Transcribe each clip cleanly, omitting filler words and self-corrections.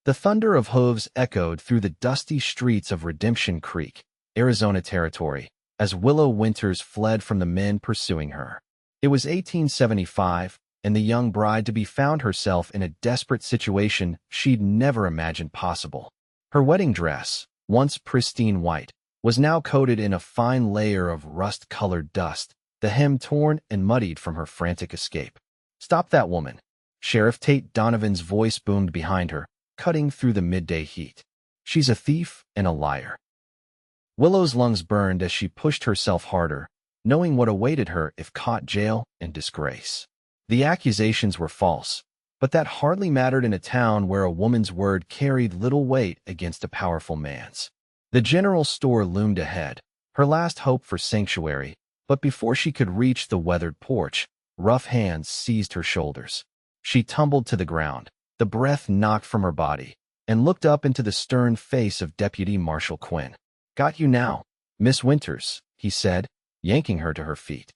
The thunder of hooves echoed through the dusty streets of Redemption Creek, Arizona territory, as Willow Winters fled from the men pursuing her. It was 1875, and the young bride-to-be found herself in a desperate situation she'd never imagined possible. Her wedding dress, once pristine white, was now coated in a fine layer of rust-colored dust, the hem torn and muddied from her frantic escape. "Stop that woman!" Sheriff Tate Donovan's voice boomed behind her, cutting through the midday heat. "She's a thief and a liar." Willow's lungs burned as she pushed herself harder, knowing what awaited her if caught: jail and disgrace. The accusations were false, but that hardly mattered in a town where a woman's word carried little weight against a powerful man's. The general store loomed ahead, her last hope for sanctuary, but before she could reach the weathered porch, rough hands seized her shoulders. She tumbled to the ground, the breath knocked from her body, and looked up into the stern face of Deputy Marshal Quinn. "Got you now, Miss Winters," he said, yanking her to her feet.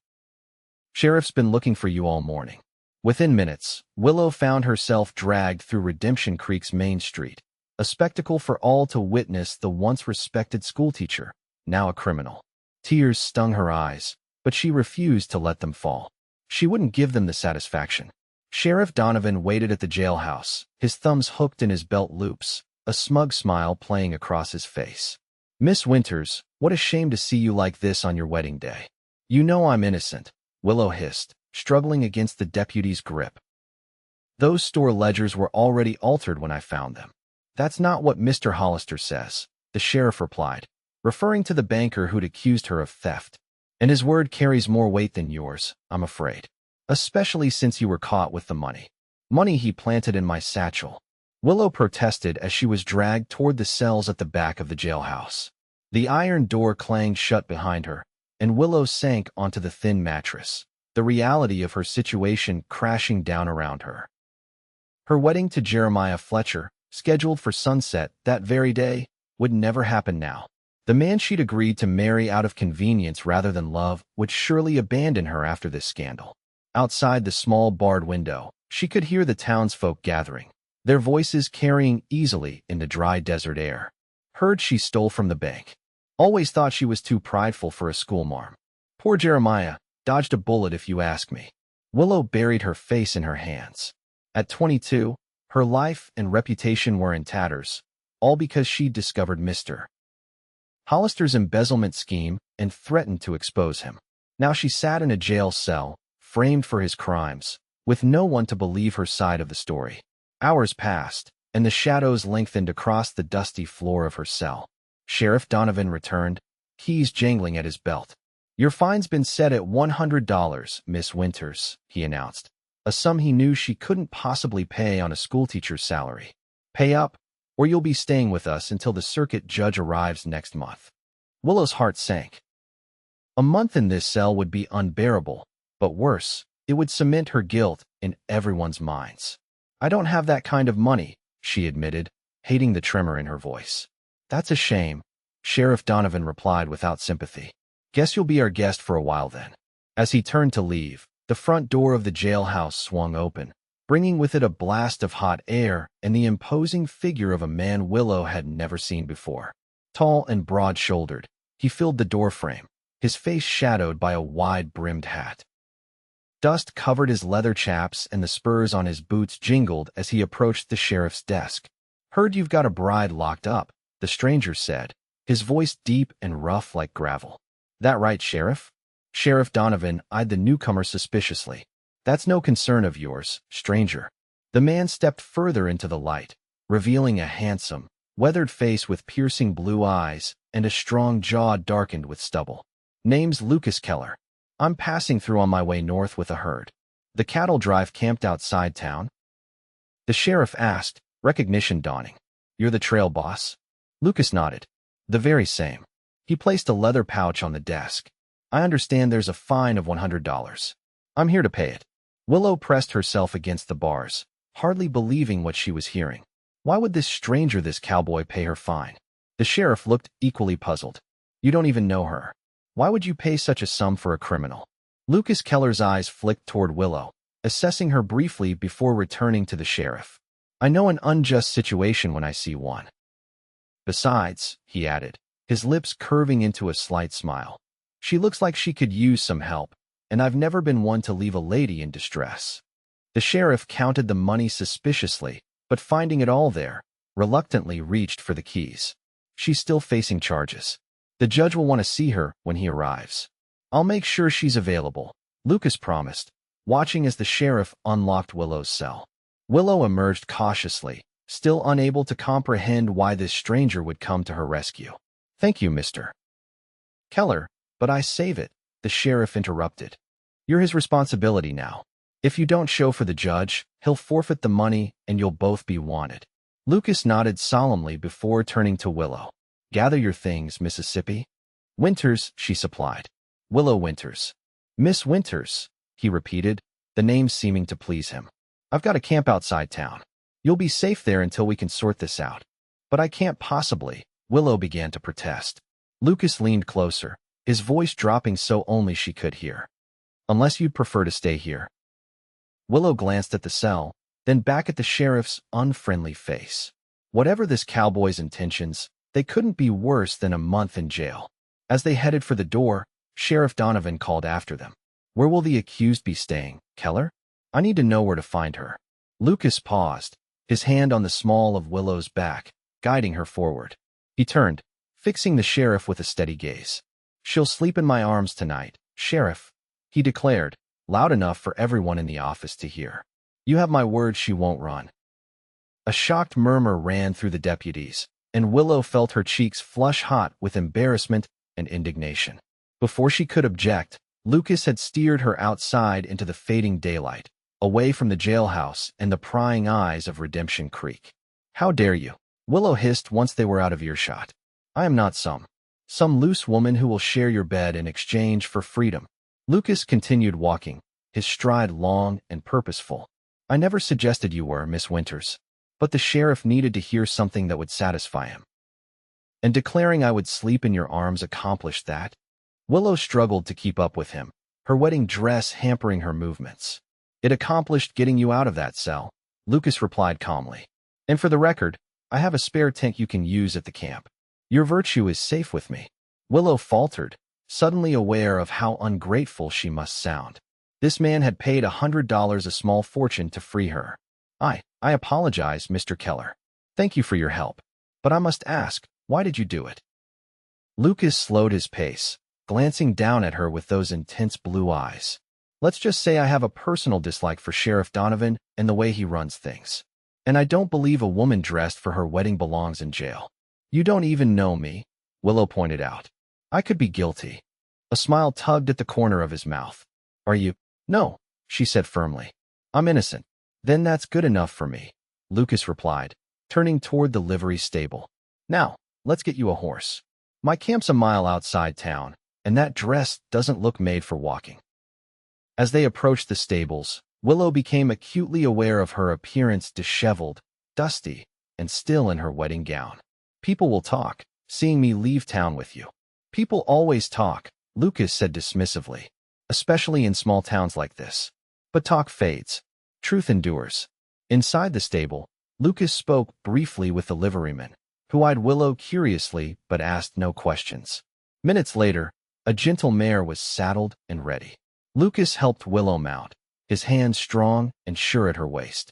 "Sheriff's been looking for you all morning." Within minutes, Willow found herself dragged through Redemption Creek's main street, a spectacle for all to witness. The once respected schoolteacher, now a criminal. Tears stung her eyes, but she refused to let them fall. She wouldn't give them the satisfaction. Sheriff Donovan waited at the jailhouse, his thumbs hooked in his belt loops, a smug smile playing across his face. "Miss Winters, what a shame to see you like this on your wedding day." "You know I'm innocent," Willow hissed, struggling against the deputy's grip. "Those store ledgers were already altered when I found them." "That's not what Mr. Hollister says," the sheriff replied, referring to the banker who'd accused her of theft. "And his word carries more weight than yours, I'm afraid. Especially since you were caught with the money. Money he planted in my satchel." Willow protested as she was dragged toward the cells at the back of the jailhouse. The iron door clanged shut behind her, and Willow sank onto the thin mattress, the reality of her situation crashing down around her. Her wedding to Jeremiah Fletcher, scheduled for sunset that very day, would never happen now. The man she'd agreed to marry out of convenience rather than love would surely abandon her after this scandal. Outside the small barred window, she could hear the townsfolk gathering, their voices carrying easily in the dry desert air. "Heard she stole from the bank. Always thought she was too prideful for a schoolmarm. Poor Jeremiah, dodged a bullet if you ask me." Willow buried her face in her hands. At 22, her life and reputation were in tatters, all because she'd discovered Mr. Hollister's embezzlement scheme and threatened to expose him. Now she sat in a jail cell, framed for his crimes, with no one to believe her side of the story. Hours passed, and the shadows lengthened across the dusty floor of her cell. Sheriff Donovan returned, keys jangling at his belt. "Your fine's been set at $100, Miss Winters," he announced, a sum he knew she couldn't possibly pay on a schoolteacher's salary. "Pay up, or you'll be staying with us until the circuit judge arrives next month." Willow's heart sank. A month in this cell would be unbearable, but worse, it would cement her guilt in everyone's minds. "I don't have that kind of money," she admitted, hating the tremor in her voice. "That's a shame," Sheriff Donovan replied without sympathy. "Guess you'll be our guest for a while then." As he turned to leave, the front door of the jailhouse swung open, bringing with it a blast of hot air and the imposing figure of a man Willow had never seen before. Tall and broad-shouldered, he filled the doorframe, his face shadowed by a wide-brimmed hat. Dust covered his leather chaps and the spurs on his boots jingled as he approached the sheriff's desk. "Heard you've got a bride locked up," the stranger said, his voice deep and rough like gravel. "That right, Sheriff?" Sheriff Donovan eyed the newcomer suspiciously. "That's no concern of yours, stranger." The man stepped further into the light, revealing a handsome, weathered face with piercing blue eyes and a strong jaw darkened with stubble. "Name's Lucas Keller. I'm passing through on my way north with a herd. The cattle drive camped outside town?" The sheriff asked, recognition dawning. "You're the trail boss?" Lucas nodded. "The very same." He placed a leather pouch on the desk. "I understand there's a fine of $100. I'm here to pay it." Willow pressed herself against the bars, hardly believing what she was hearing. Why would this stranger, this cowboy, pay her fine? The sheriff looked equally puzzled. "You don't even know her. Why would you pay such a sum for a criminal?" Lucas Keller's eyes flicked toward Willow, assessing her briefly before returning to the sheriff. I know an unjust situation when I see one. Besides, he added, his lips curving into a slight smile, she looks like she could use some help, and I've never been one to leave a lady in distress. The sheriff counted the money suspiciously, but finding it all there, reluctantly reached for the keys. She's still facing charges. The judge will want to see her when he arrives. I'll make sure she's available, Lucas promised, watching as the sheriff unlocked Willow's cell. Willow emerged cautiously, still unable to comprehend why this stranger would come to her rescue. Thank you, Mr. Keller, but I save it, the sheriff interrupted. You're his responsibility now. If you don't show for the judge, he'll forfeit the money and you'll both be wanted. Lucas nodded solemnly before turning to Willow. Gather your things, Mississippi. Winters, she supplied. Willow Winters. Miss Winters, he repeated, the name seeming to please him. I've got a camp outside town. You'll be safe there until we can sort this out. But I can't possibly, Willow began to protest. Lucas leaned closer, his voice dropping so only she could hear. Unless you'd prefer to stay here. Willow glanced at the cell, then back at the sheriff's unfriendly face. Whatever this cowboy's intentions, they couldn't be worse than a month in jail. As they headed for the door, Sheriff Donovan called after them. Where will the accused be staying, Keller? I need to know where to find her. Lucas paused, his hand on the small of Willow's back, guiding her forward. He turned, fixing the sheriff with a steady gaze. She'll sleep in my arms tonight, Sheriff, he declared, loud enough for everyone in the office to hear. You have my word she won't run. A shocked murmur ran through the deputies, and Willow felt her cheeks flush hot with embarrassment and indignation. Before she could object, Lucas had steered her outside into the fading daylight, away from the jailhouse and the prying eyes of Redemption Creek. How dare you? Willow hissed once they were out of earshot. I am not some loose woman who will share your bed in exchange for freedom. Lucas continued walking, his stride long and purposeful. I never suggested you were, Miss Winters. But the sheriff needed to hear something that would satisfy him. And declaring I would sleep in your arms accomplished that? Willow struggled to keep up with him, her wedding dress hampering her movements. It accomplished getting you out of that cell, Lucas replied calmly. And for the record, I have a spare tent you can use at the camp. Your virtue is safe with me. Willow faltered, suddenly aware of how ungrateful she must sound. This man had paid $100, a small fortune, to free her. I apologize, Mr. Keller. Thank you for your help. But I must ask, why did you do it? Lucas slowed his pace, glancing down at her with those intense blue eyes. Let's just say I have a personal dislike for Sheriff Donovan and the way he runs things. And I don't believe a woman dressed for her wedding belongs in jail. You don't even know me, Willow pointed out. I could be guilty. A smile tugged at the corner of his mouth. Are you? No, she said firmly. I'm innocent. Then that's good enough for me, Lucas replied, turning toward the livery stable. Now, let's get you a horse. My camp's a mile outside town, and that dress doesn't look made for walking. As they approached the stables, Willow became acutely aware of her appearance, disheveled, dusty, and still in her wedding gown. People will talk, seeing me leave town with you. People always talk, Lucas said dismissively, especially in small towns like this. But talk fades. Truth endures. Inside the stable, Lucas spoke briefly with the liveryman, who eyed Willow curiously but asked no questions. Minutes later, a gentle mare was saddled and ready. Lucas helped Willow mount, his hands strong and sure at her waist.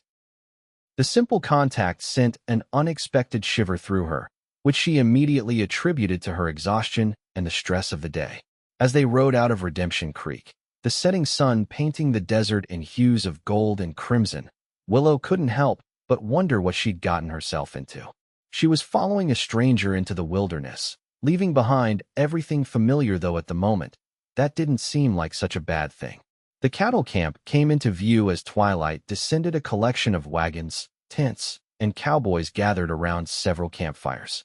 The simple contact sent an unexpected shiver through her, which she immediately attributed to her exhaustion and the stress of the day. As they rode out of Redemption Creek, the setting sun painting the desert in hues of gold and crimson, Willow couldn't help but wonder what she'd gotten herself into. She was following a stranger into the wilderness, leaving behind everything familiar, though at the moment, that didn't seem like such a bad thing. The cattle camp came into view as twilight descended. A collection of wagons, tents, and cowboys gathered around several campfires.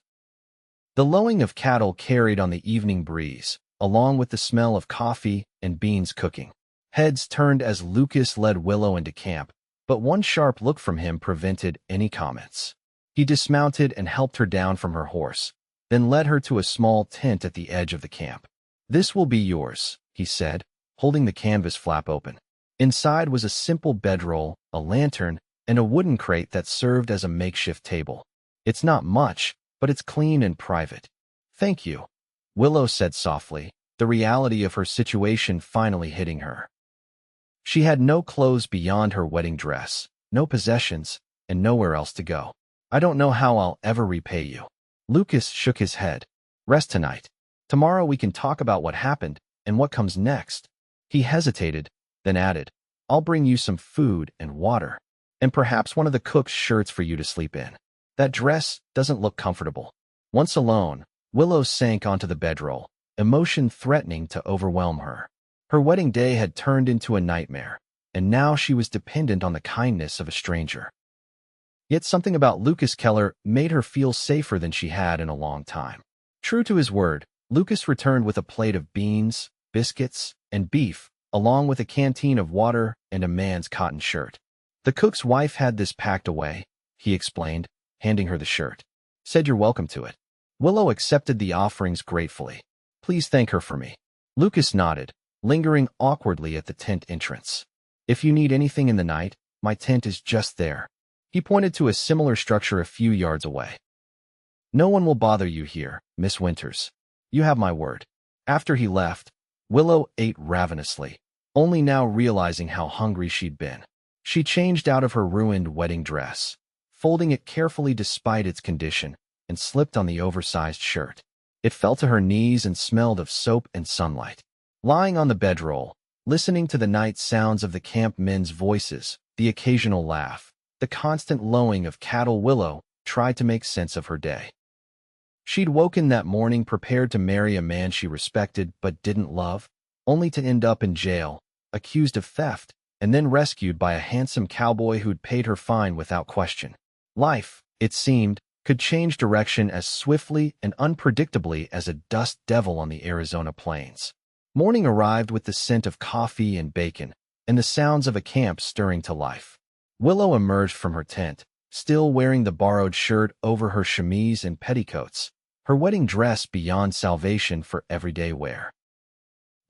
The lowing of cattle carried on the evening breeze, along with the smell of coffee and beans cooking. Heads turned as Lucas led Willow into camp, but one sharp look from him prevented any comments. He dismounted and helped her down from her horse, then led her to a small tent at the edge of the camp. This will be yours, he said, holding the canvas flap open. Inside was a simple bedroll, a lantern, and a wooden crate that served as a makeshift table. It's not much, but it's clean and private. Thank you, Willow said softly, the reality of her situation finally hitting her. She had no clothes beyond her wedding dress, no possessions, and nowhere else to go. I don't know how I'll ever repay you. Lucas shook his head. Rest tonight. Tomorrow we can talk about what happened and what comes next. He hesitated, then added, I'll bring you some food and water, and perhaps one of the cook's shirts for you to sleep in. That dress doesn't look comfortable. Once alone, Willow sank onto the bedroll, emotion threatening to overwhelm her. Her wedding day had turned into a nightmare, and now she was dependent on the kindness of a stranger. Yet something about Lucas Keller made her feel safer than she had in a long time. True to his word, Lucas returned with a plate of beans, biscuits, and beef, along with a canteen of water and a man's cotton shirt. The cook's wife had this packed away, he explained, handing her the shirt. Said you're welcome to it. Willow accepted the offerings gratefully. Please thank her for me. Lucas nodded, lingering awkwardly at the tent entrance. If you need anything in the night, my tent is just there. He pointed to a similar structure a few yards away. No one will bother you here, Miss Winters. You have my word. After he left, Willow ate ravenously, only now realizing how hungry she'd been. She changed out of her ruined wedding dress, folding it carefully despite its condition, and slipped on the oversized shirt. It fell to her knees and smelled of soap and sunlight. Lying on the bedroll, listening to the night sounds of the camp men's voices, the occasional laugh, the constant lowing of cattle, Willow tried to make sense of her day. She'd woken that morning prepared to marry a man she respected but didn't love, only to end up in jail, accused of theft, and then rescued by a handsome cowboy who'd paid her fine without question. Life, it seemed, could change direction as swiftly and unpredictably as a dust devil on the Arizona plains. Morning arrived with the scent of coffee and bacon, and the sounds of a camp stirring to life. Willow emerged from her tent, still wearing the borrowed shirt over her chemise and petticoats, her wedding dress beyond salvation for everyday wear.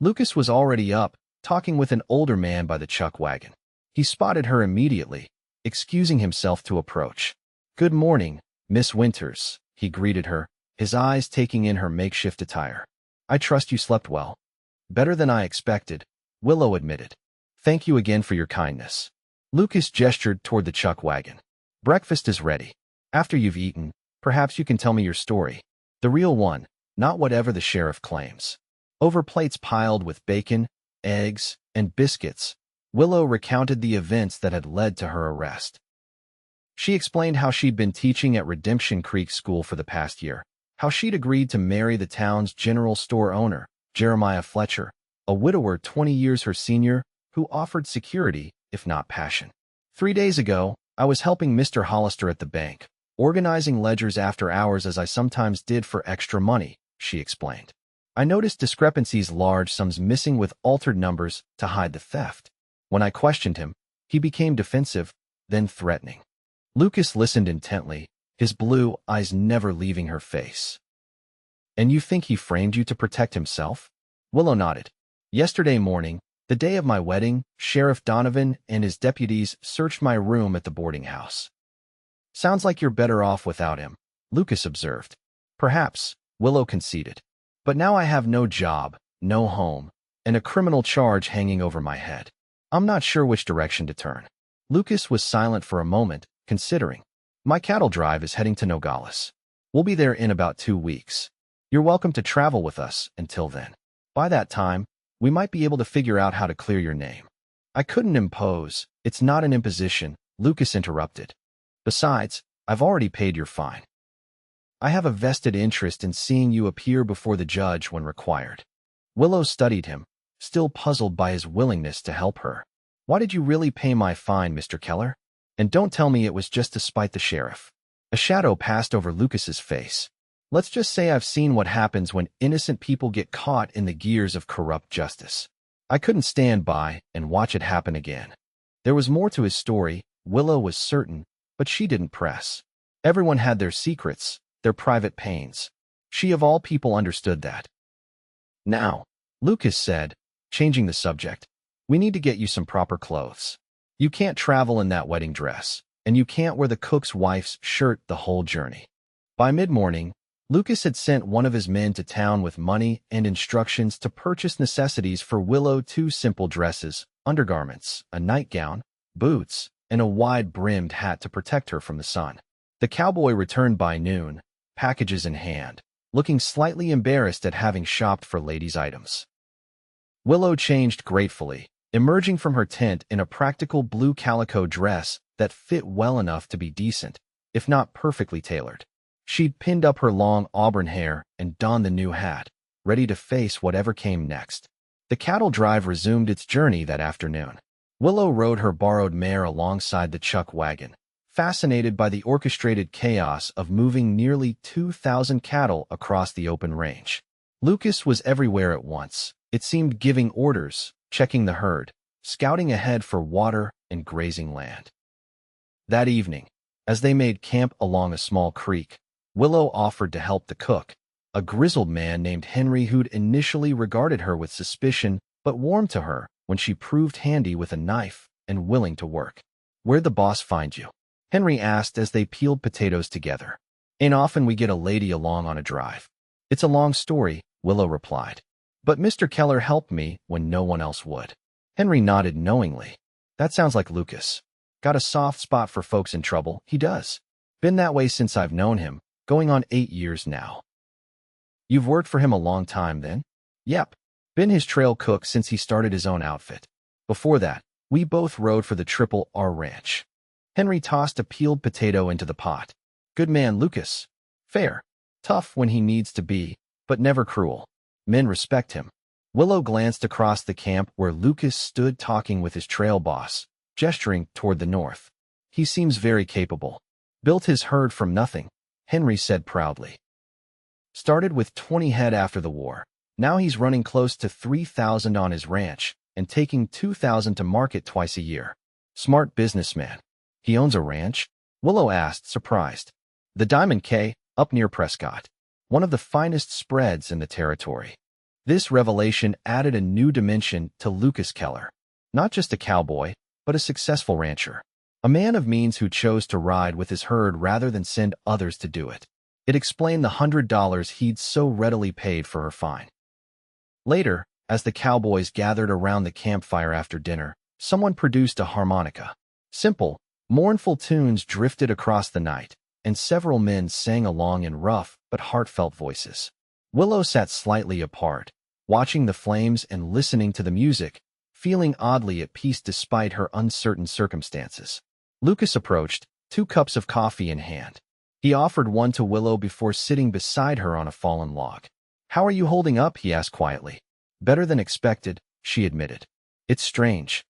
Lucas was already up, talking with an older man by the chuck wagon. He spotted her immediately, excusing himself to approach. Good morning, Miss Winters, he greeted her, his eyes taking in her makeshift attire. I trust you slept well. Better than I expected, Willow admitted. Thank you again for your kindness. Lucas gestured toward the chuck wagon. Breakfast is ready. After you've eaten, perhaps you can tell me your story. The real one, not whatever the sheriff claims. Over plates piled with bacon, eggs, and biscuits, Willow recounted the events that had led to her arrest. She explained how she'd been teaching at Redemption Creek School for the past year, how she'd agreed to marry the town's general store owner, Jeremiah Fletcher, a widower 20 years her senior, who offered security, if not passion. 3 days ago, I was helping Mr. Hollister at the bank, organizing ledgers after hours as I sometimes did for extra money, she explained. I noticed discrepancies, large sums missing with altered numbers to hide the theft. When I questioned him, he became defensive, then threatening. Lucas listened intently, his blue eyes never leaving her face. And you think he framed you to protect himself? Willow nodded. Yesterday morning, the day of my wedding, Sheriff Donovan and his deputies searched my room at the boarding house. Sounds like you're better off without him, Lucas observed. Perhaps, Willow conceded. But now I have no job, no home, and a criminal charge hanging over my head. I'm not sure which direction to turn. Lucas was silent for a moment, considering. My cattle drive is heading to Nogales. We'll be there in about 2 weeks. You're welcome to travel with us until then. By that time, we might be able to figure out how to clear your name. I couldn't impose. It's not an imposition, Lucas interrupted. Besides, I've already paid your fine. I have a vested interest in seeing you appear before the judge when required. Willow studied him, still puzzled by his willingness to help her. Why did you really pay my fine, Mr. Keller? And don't tell me it was just to spite the sheriff. A shadow passed over Lucas's face. Let's just say I've seen what happens when innocent people get caught in the gears of corrupt justice. I couldn't stand by and watch it happen again. There was more to his story, Willow was certain, but she didn't press. Everyone had their secrets, their private pains. She of all people understood that. Now, Lucas said, changing the subject, we need to get you some proper clothes. You can't travel in that wedding dress. and you can't wear the cook's wife's shirt the whole journey. By mid-morning, Lucas had sent one of his men to town with money and instructions to purchase necessities for Willow: 2 simple dresses, undergarments, a nightgown, boots, and a wide-brimmed hat to protect her from the sun. The cowboy returned by noon, packages in hand, looking slightly embarrassed at having shopped for ladies' items. Willow changed gratefully, emerging from her tent in a practical blue calico dress that fit well enough to be decent, if not perfectly tailored. She'd pinned up her long auburn hair and donned the new hat, ready to face whatever came next. The cattle drive resumed its journey that afternoon. Willow rode her borrowed mare alongside the chuck wagon, fascinated by the orchestrated chaos of moving nearly 2,000 cattle across the open range. Lucas was everywhere at once. It seemed giving orders, checking the herd, scouting ahead for water and grazing land. That evening, as they made camp along a small creek, Willow offered to help the cook, a grizzled man named Henry who'd initially regarded her with suspicion but warmed to her when she proved handy with a knife and willing to work. "Where'd the boss find you?" Henry asked as they peeled potatoes together. "Ain't often we get a lady along on a drive." "It's a long story," Willow replied. "But Mr. Keller helped me when no one else would." Henry nodded knowingly. "That sounds like Lucas. Got a soft spot for folks in trouble." "He does. Been that way since I've known him, going on 8 years now." "You've worked for him a long time then?" "Yep. Been his trail cook since he started his own outfit. Before that, we both rode for the Triple R Ranch." Henry tossed a peeled potato into the pot. "Good man, Lucas. Fair. Tough when he needs to be, but never cruel. Men respect him." Willow glanced across the camp where Lucas stood talking with his trail boss, gesturing toward the north. "He seems very capable. Built his herd from nothing," Henry said proudly. "Started with 20 head after the war. Now he's running close to 3,000 on his ranch and taking 2,000 to market twice a year. Smart businessman." "He owns a ranch?" Willow asked, surprised. "The Diamond K, up near Prescott. One of the finest spreads in the territory." This revelation added a new dimension to Lucas Keller. Not just a cowboy, but a successful rancher. A man of means who chose to ride with his herd rather than send others to do it. It explained the $100 he'd so readily paid for her fine. Later, as the cowboys gathered around the campfire after dinner, someone produced a harmonica. Simple, mournful tunes drifted across the night, and several men sang along in rough but heartfelt voices. Willow sat slightly apart, watching the flames and listening to the music, feeling oddly at peace despite her uncertain circumstances. Lucas approached, 2 cups of coffee in hand. He offered one to Willow before sitting beside her on a fallen log. "How are you holding up?" he asked quietly. "Better than expected," she admitted. "It's strange.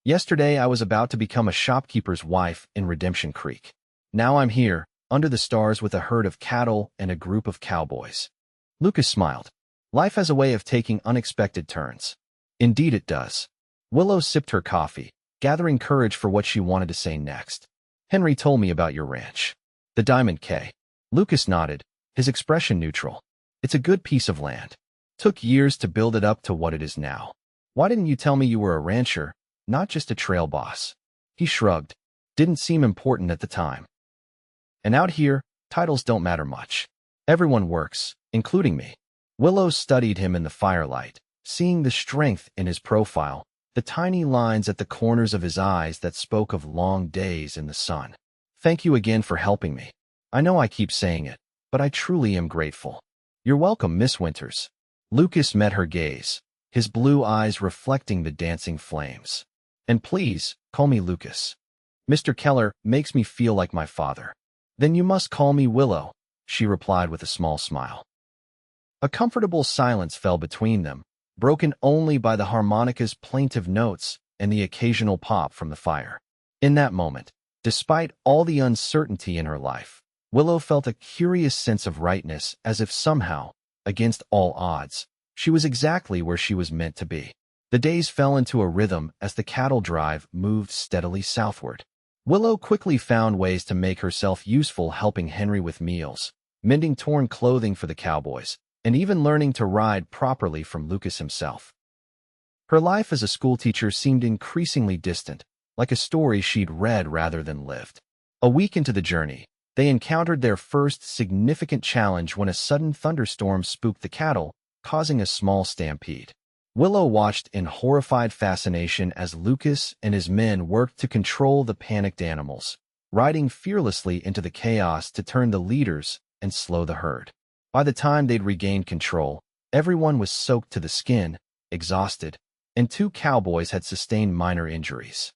Yesterday I was about to become a shopkeeper's wife in Redemption Creek. Now I'm here, under the stars with a herd of cattle and a group of cowboys." Lucas smiled. "Life has a way of taking unexpected turns." "Indeed it does." Willow sipped her coffee, gathering courage for what she wanted to say next. "Henry told me about your ranch." "The Diamond K." Lucas nodded, his expression neutral. "It's a good piece of land. Took years to build it up to what it is now. Why didn't you tell me you were a rancher, not just a trail boss?" He shrugged. "Didn't seem important at the time. And out here, titles don't matter much. Everyone works, including me." Willow studied him in the firelight, seeing the strength in his profile, the tiny lines at the corners of his eyes that spoke of long days in the sun. "Thank you again for helping me. I know I keep saying it, but I truly am grateful." "You're welcome, Miss Winters." Lucas met her gaze, his blue eyes reflecting the dancing flames. "And please, call me Lucas. Mr. Keller makes me feel like my father." "Then you must call me Willow," she replied with a small smile. A comfortable silence fell between them, broken only by the harmonica's plaintive notes and the occasional pop from the fire. In that moment, despite all the uncertainty in her life, Willow felt a curious sense of rightness, as if somehow, against all odds, she was exactly where she was meant to be. The days fell into a rhythm as the cattle drive moved steadily southward. Willow quickly found ways to make herself useful, helping Henry with meals, mending torn clothing for the cowboys, and even learning to ride properly from Lucas himself. Her life as a schoolteacher seemed increasingly distant, like a story she'd read rather than lived. A week into the journey, they encountered their first significant challenge when a sudden thunderstorm spooked the cattle, causing a small stampede. Willow watched in horrified fascination as Lucas and his men worked to control the panicked animals, riding fearlessly into the chaos to turn the leaders and slow the herd. By the time they'd regained control, everyone was soaked to the skin, exhausted, and 2 cowboys had sustained minor injuries.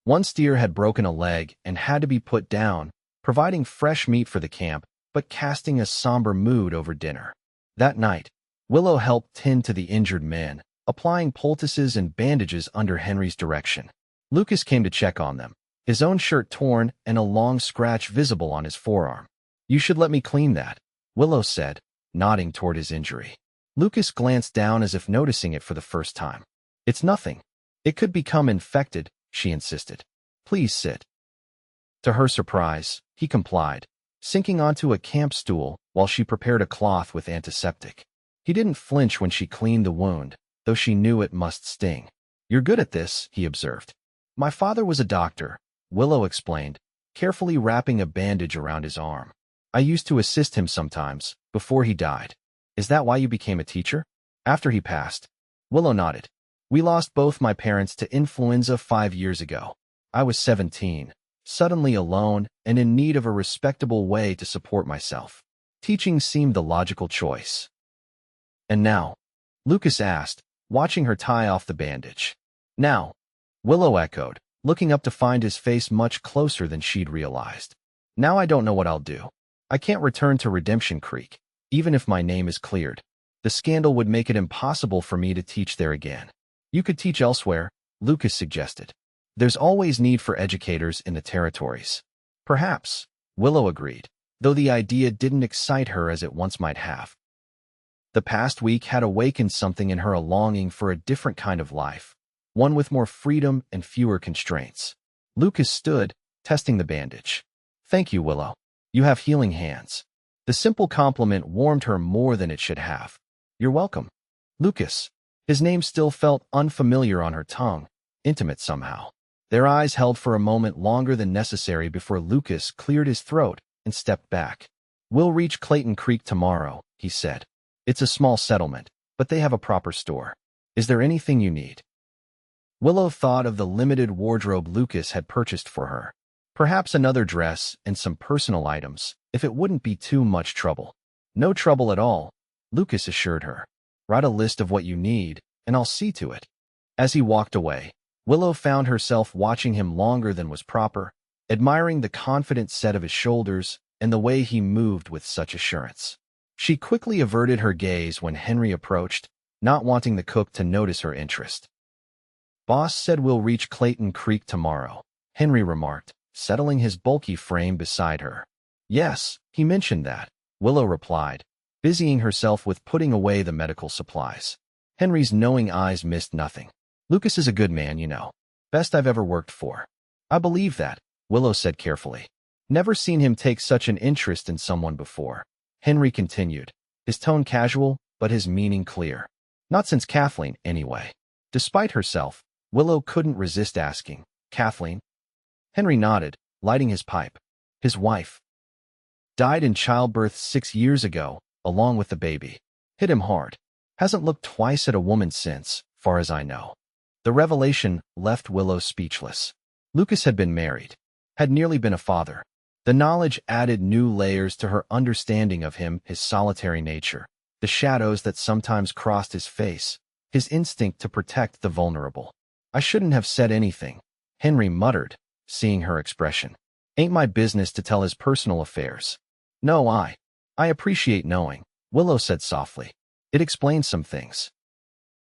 One steer had broken a leg and had to be put down, providing fresh meat for the camp, but casting a somber mood over dinner. That night, Willow helped tend to the injured men, applying poultices and bandages under Henry's direction. Lucas came to check on them, his own shirt torn and a long scratch visible on his forearm. "You should let me clean that," Willow said, nodding toward his injury. Lucas glanced down as if noticing it for the first time. "It's nothing. It could become infected," she insisted. "Please sit." To her surprise, he complied, sinking onto a camp stool while she prepared a cloth with antiseptic. He didn't flinch when she cleaned the wound, though she knew it must sting. "You're good at this," he observed. "My father was a doctor," Willow explained, carefully wrapping a bandage around his arm. "I used to assist him sometimes, before he died." "Is that why you became a teacher?" "After he passed." Willow nodded. "We lost both my parents to influenza 5 years ago. I was 17. Suddenly alone and in need of a respectable way to support myself. Teaching seemed the logical choice." "And now?" Lucas asked, watching her tie off the bandage. "Now?" Willow echoed, looking up to find his face much closer than she'd realized. "Now I don't know what I'll do. I can't return to Redemption Creek, even if my name is cleared. The scandal would make it impossible for me to teach there again." "You could teach elsewhere," Lucas suggested. "There's always need for educators in the territories." "Perhaps," Willow agreed, though the idea didn't excite her as it once might have. The past week had awakened something in her, a longing for a different kind of life, one with more freedom and fewer constraints. Lucas stood, testing the bandage. "Thank you, Willow. You have healing hands." The simple compliment warmed her more than it should have. "You're welcome." Lucas. His name still felt unfamiliar on her tongue, intimate somehow. Their eyes held for a moment longer than necessary before Lucas cleared his throat and stepped back. "We'll reach Clayton Creek tomorrow," he said. "It's a small settlement, but they have a proper store. Is there anything you need?" Willow thought of the limited wardrobe Lucas had purchased for her. Perhaps another dress and some personal items, if it wouldn't be too much trouble. "No trouble at all," Lucas assured her. "Write a list of what you need, and I'll see to it." As he walked away, Willow found herself watching him longer than was proper, admiring the confident set of his shoulders and the way he moved with such assurance. She quickly averted her gaze when Henry approached, not wanting the cook to notice her interest. "Boss said we'll reach Clayton Creek tomorrow," Henry remarked, settling his bulky frame beside her. "Yes, he mentioned that," Willow replied, busying herself with putting away the medical supplies. Henry's knowing eyes missed nothing. "Lucas is a good man, you know. Best I've ever worked for." "I believe that," Willow said carefully. "Never seen him take such an interest in someone before," Henry continued, his tone casual, but his meaning clear. "Not since Kathleen, anyway." Despite herself, Willow couldn't resist asking, "Kathleen?" Henry nodded, lighting his pipe. "His wife. Died in childbirth 6 years ago, along with the baby. Hit him hard. Hasn't looked twice at a woman since, far as I know." The revelation left Willow speechless. Lucas had been married, had nearly been a father. The knowledge added new layers to her understanding of him, his solitary nature, the shadows that sometimes crossed his face, his instinct to protect the vulnerable. "I shouldn't have said anything," Henry muttered, seeing her expression. "Ain't my business to tell his personal affairs." "No, I appreciate knowing," Willow said softly. "It explains some things."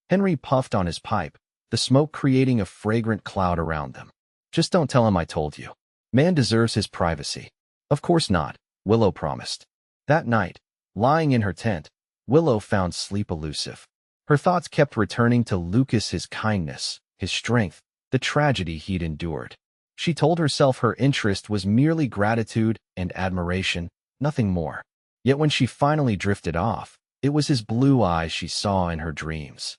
Henry puffed on his pipe, the smoke creating a fragrant cloud around them. "Just don't tell him I told you. Man deserves his privacy." "Of course not," Willow promised. That night, lying in her tent, Willow found sleep elusive. Her thoughts kept returning to Lucas, his kindness, his strength, the tragedy he'd endured. She told herself her interest was merely gratitude and admiration, nothing more. Yet when she finally drifted off, it was his blue eyes she saw in her dreams.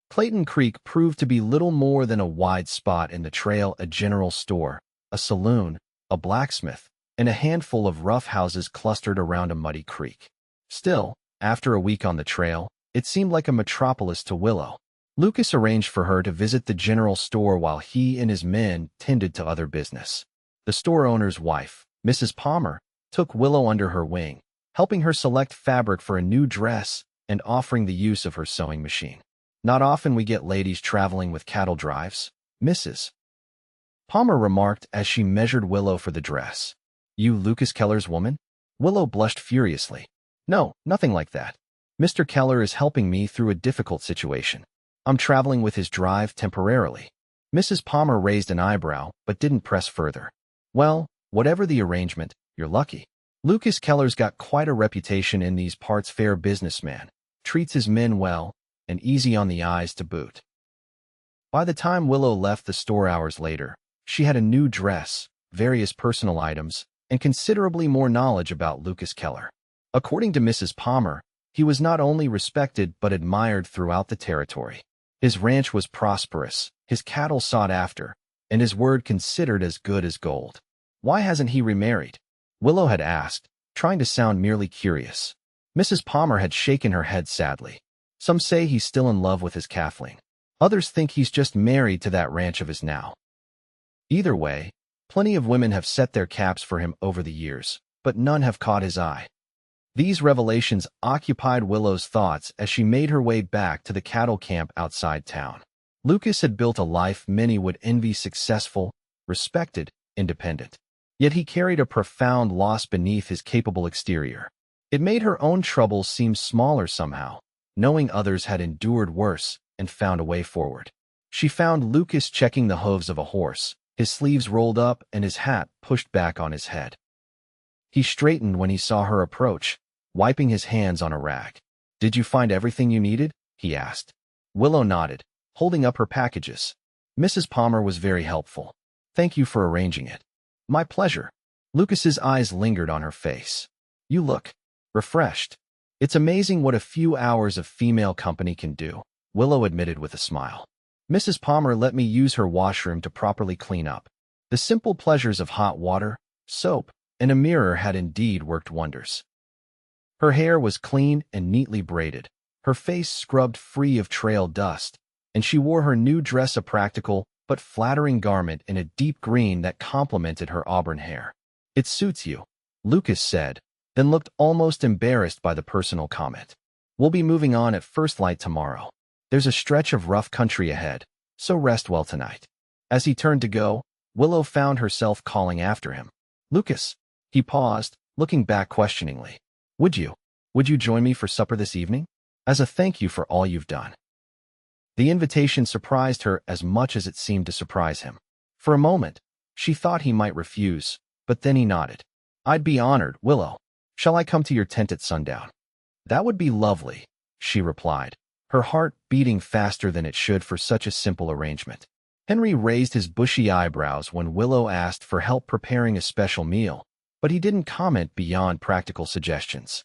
Clayton Creek proved to be little more than a wide spot in the trail: a general store, a saloon, a blacksmith, and a handful of rough houses clustered around a muddy creek. Still, after a week on the trail, it seemed like a metropolis to Willow. Lucas arranged for her to visit the general store while he and his men tended to other business. The store owner's wife, Mrs. Palmer, took Willow under her wing, helping her select fabric for a new dress and offering the use of her sewing machine. "Not often we get ladies traveling with cattle drives," Mrs. Palmer remarked as she measured Willow for the dress. "You Lucas Keller's woman?" Willow blushed furiously. "No, nothing like that. Mr. Keller is helping me through a difficult situation. I'm traveling with his drive temporarily." Mrs. Palmer raised an eyebrow but didn't press further. "Well, whatever the arrangement, you're lucky. Lucas Keller's got quite a reputation in these parts. Fair businessman, treats his men well, and easy on the eyes to boot." By the time Willow left the store hours later, she had a new dress, various personal items, and considerably more knowledge about Lucas Keller. According to Mrs. Palmer, he was not only respected but admired throughout the territory. His ranch was prosperous, his cattle sought after, and his word considered as good as gold. "Why hasn't he remarried?" Willow had asked, trying to sound merely curious. Mrs. Palmer had shaken her head sadly. "Some say he's still in love with his calfling. Others think he's just married to that ranch of his now. Either way, plenty of women have set their caps for him over the years, but none have caught his eye." These revelations occupied Willow's thoughts as she made her way back to the cattle camp outside town. Lucas had built a life many would envy: successful, respected, independent. Yet he carried a profound loss beneath his capable exterior. It made her own troubles seem smaller somehow, knowing others had endured worse and found a way forward. She found Lucas checking the hooves of a horse, his sleeves rolled up and his hat pushed back on his head. He straightened when he saw her approach, wiping his hands on a rag. "Did you find everything you needed?" he asked. Willow nodded, holding up her packages. "Mrs. Palmer was very helpful. Thank you for arranging it." "My pleasure." Lucas's eyes lingered on her face. "You look refreshed." "It's amazing what a few hours of female company can do," Willow admitted with a smile. "Mrs. Palmer let me use her washroom to properly clean up. The simple pleasures of hot water, soap, and a mirror had indeed worked wonders." Her hair was clean and neatly braided, her face scrubbed free of trail dust, and she wore her new dress, a practical but flattering garment in a deep green that complemented her auburn hair. "It suits you," Lucas said, then looked almost embarrassed by the personal comment. "We'll be moving on at first light tomorrow. There's a stretch of rough country ahead, so rest well tonight." As he turned to go, Willow found herself calling after him. "Lucas." He paused, looking back questioningly. Would you join me for supper this evening? As a thank you for all you've done." The invitation surprised her as much as it seemed to surprise him. For a moment, she thought he might refuse, but then he nodded. "I'd be honored, Willow. Shall I come to your tent at sundown?" "That would be lovely," she replied, her heart beating faster than it should for such a simple arrangement. Henry raised his bushy eyebrows when Willow asked for help preparing a special meal, but he didn't comment beyond practical suggestions.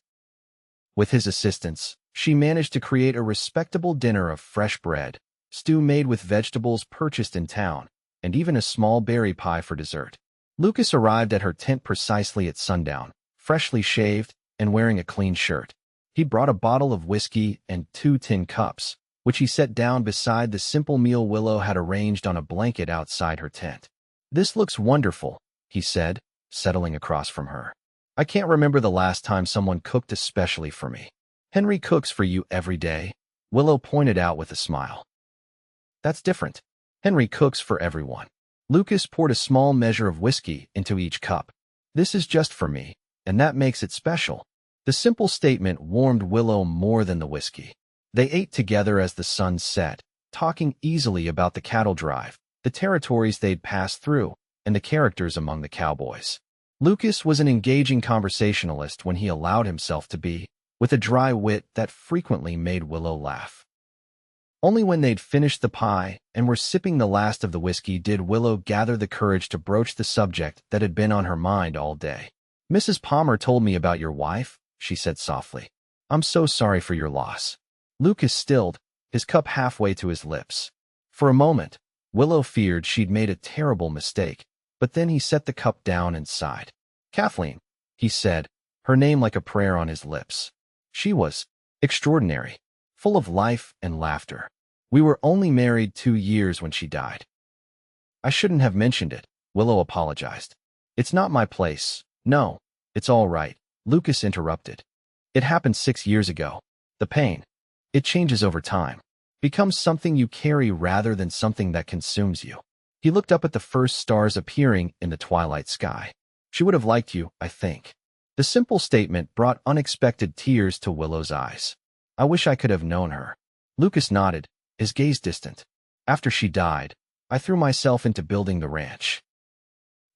With his assistance, she managed to create a respectable dinner of fresh bread, stew made with vegetables purchased in town, and even a small berry pie for dessert. Lucas arrived at her tent precisely at sundown, freshly shaved and wearing a clean shirt. He brought a bottle of whiskey and 2 tin cups, which he set down beside the simple meal Willow had arranged on a blanket outside her tent. "This looks wonderful," he said, settling across from her. "I can't remember the last time someone cooked especially for me." "Henry cooks for you every day," Willow pointed out with a smile. "That's different. Henry cooks for everyone." Lucas poured a small measure of whiskey into each cup. "This is just for me, and that makes it special." The simple statement warmed Willow more than the whiskey. They ate together as the sun set, talking easily about the cattle drive, the territories they'd passed through, and the characters among the cowboys. Lucas was an engaging conversationalist when he allowed himself to be, with a dry wit that frequently made Willow laugh. Only when they'd finished the pie and were sipping the last of the whiskey did Willow gather the courage to broach the subject that had been on her mind all day. "Mrs. Palmer told me about your wife," she said softly. "I'm so sorry for your loss." Lucas stilled, his cup halfway to his lips. For a moment, Willow feared she'd made a terrible mistake, but then he set the cup down and sighed. "Kathleen," he said, her name like a prayer on his lips. She was extraordinary, full of life and laughter. We were only married 2 years when she died. "I shouldn't have mentioned it," Willow apologized. "It's not my place." "No, it's all right," Lucas interrupted. "It happened 6 years ago. The pain, it changes over time, becomes something you carry rather than something that consumes you." He looked up at the first stars appearing in the twilight sky. "She would have liked you, I think." The simple statement brought unexpected tears to Willow's eyes. "I wish I could have known her." Lucas nodded, his gaze distant. "After she died, I threw myself into building the ranch.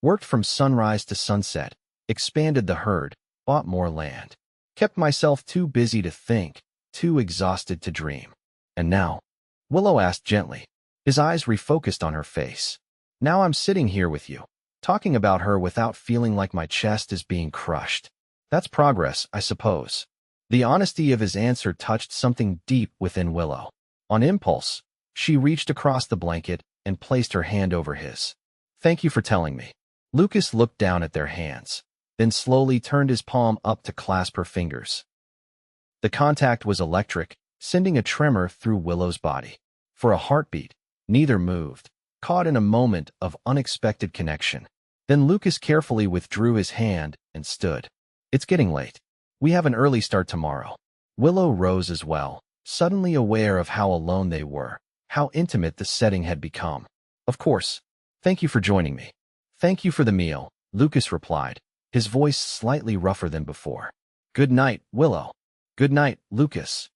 Worked from sunrise to sunset, expanded the herd, bought more land. Kept myself too busy to think, too exhausted to dream. And now?" Willow asked gently, his eyes refocused on her face. "Now I'm sitting here with you, talking about her without feeling like my chest is being crushed. That's progress, I suppose." The honesty of his answer touched something deep within Willow. On impulse, she reached across the blanket and placed her hand over his. "Thank you for telling me." Lucas looked down at their hands, then slowly turned his palm up to clasp her fingers. The contact was electric, sending a tremor through Willow's body. For a heartbeat, neither moved, caught in a moment of unexpected connection. Then Lucas carefully withdrew his hand and stood. "It's getting late. We have an early start tomorrow." Willow rose as well, suddenly aware of how alone they were, how intimate the setting had become. "Of course. Thank you for joining me." "Thank you for the meal," Lucas replied, his voice slightly rougher than before. "Good night, Willow." "Good night, Lucas."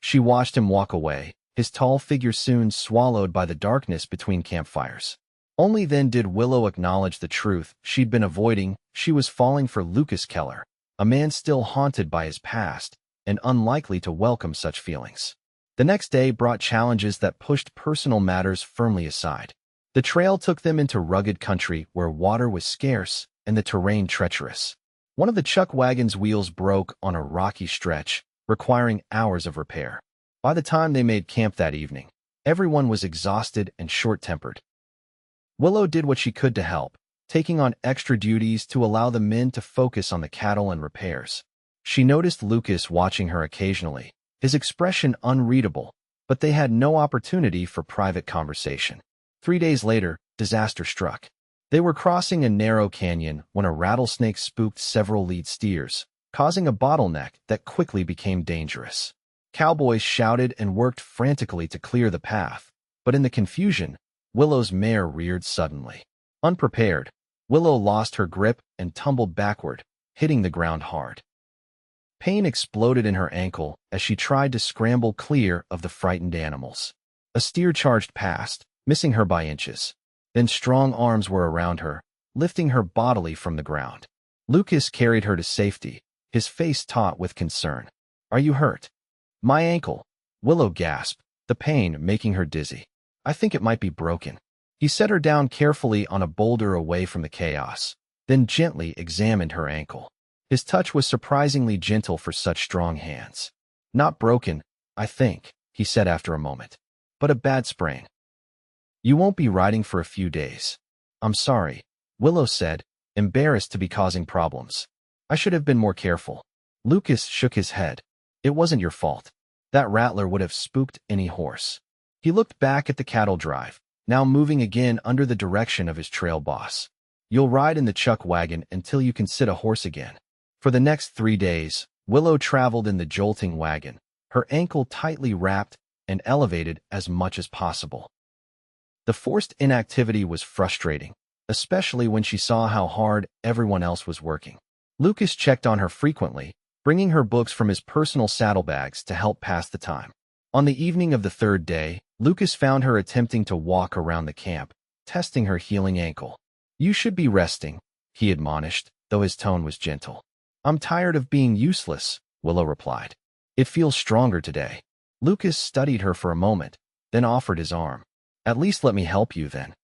She watched him walk away, his tall figure soon swallowed by the darkness between campfires. Only then did Willow acknowledge the truth she'd been avoiding. She was falling for Lucas Keller, a man still haunted by his past and unlikely to welcome such feelings. The next day brought challenges that pushed personal matters firmly aside. The trail took them into rugged country where water was scarce and the terrain treacherous. One of the chuck wagon's wheels broke on a rocky stretch, requiring hours of repair. By the time they made camp that evening, everyone was exhausted and short-tempered. Willow did what she could to help, taking on extra duties to allow the men to focus on the cattle and repairs. She noticed Lucas watching her occasionally, his expression unreadable, but they had no opportunity for private conversation. 3 days later, disaster struck. They were crossing a narrow canyon when a rattlesnake spooked several lead steers, causing a bottleneck that quickly became dangerous. Cowboys shouted and worked frantically to clear the path, but in the confusion, Willow's mare reared suddenly. Unprepared, Willow lost her grip and tumbled backward, hitting the ground hard. Pain exploded in her ankle as she tried to scramble clear of the frightened animals. A steer charged past, missing her by inches. Then strong arms were around her, lifting her bodily from the ground. Lucas carried her to safety, his face taut with concern. "Are you hurt?" "My ankle," Willow gasped, the pain making her dizzy. "I think it might be broken." He set her down carefully on a boulder away from the chaos, then gently examined her ankle. His touch was surprisingly gentle for such strong hands. "Not broken, I think," he said after a moment, "but a bad sprain. You won't be riding for a few days." "I'm sorry," Willow said, embarrassed to be causing problems. "I should have been more careful." Lucas shook his head. "It wasn't your fault. That rattler would have spooked any horse." He looked back at the cattle drive, now moving again under the direction of his trail boss. "You'll ride in the chuck wagon until you can sit a horse again." For the next 3 days, Willow traveled in the jolting wagon, her ankle tightly wrapped and elevated as much as possible. The forced inactivity was frustrating, especially when she saw how hard everyone else was working. Lucas checked on her frequently, bringing her books from his personal saddlebags to help pass the time. On the evening of the 3rd day, Lucas found her attempting to walk around the camp, testing her healing ankle. "You should be resting," he admonished, though his tone was gentle. "I'm tired of being useless," Willow replied. "It feels stronger today." Lucas studied her for a moment, then offered his arm. "At least let me help you then."